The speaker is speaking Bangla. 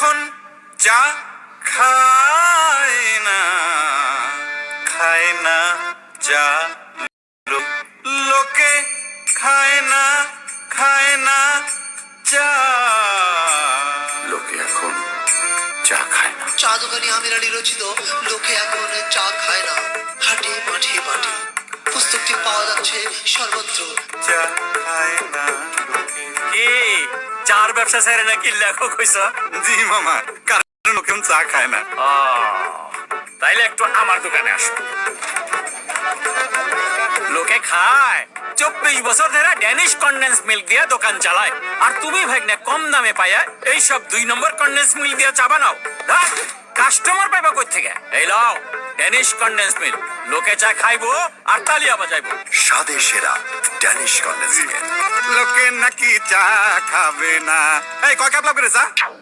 এখন চা খায় না চা লোকে খায় না চা লোকে এখন চা খায় না। চা দোকানি আমির আলী রচিত লোকে এখন চা খায় না হাটে মাঠে বাটে পুস্তকটি পাওয়া যাচ্ছে সর্বত্র। চা খায় না লোকে। কি চার ব্যবসা ছেড়ে নাকি লেখক হইছ? জি মামা, কারণ লোকে চা খায় না। তাইলে একটু আমার দোকানে আসো। লোকে খায় 24 বছর ধরে ড্যানিশ কন্ডেন্স মিল্ক দিয়ে দোকান চালায়, আর তুমি ভাগনা কম দামে পাইয়া এইসব 2 নম্বর কন্ডেন্স মিল্ক দিয়ে চা বানাও। কাস্টমার পাইবা কই থেকে? এই লাও ড্যানিশ কন্ডেন্স মিল্ক, লোকে চা খাইবো আর তালিয়া বাজাইবো। স্বাদে সেরা ড্যানিশ কন্ডেন্স মিল্ক। লোকে নাকি চা খাবে না। এই কয় কাপ লাগবে রে চা?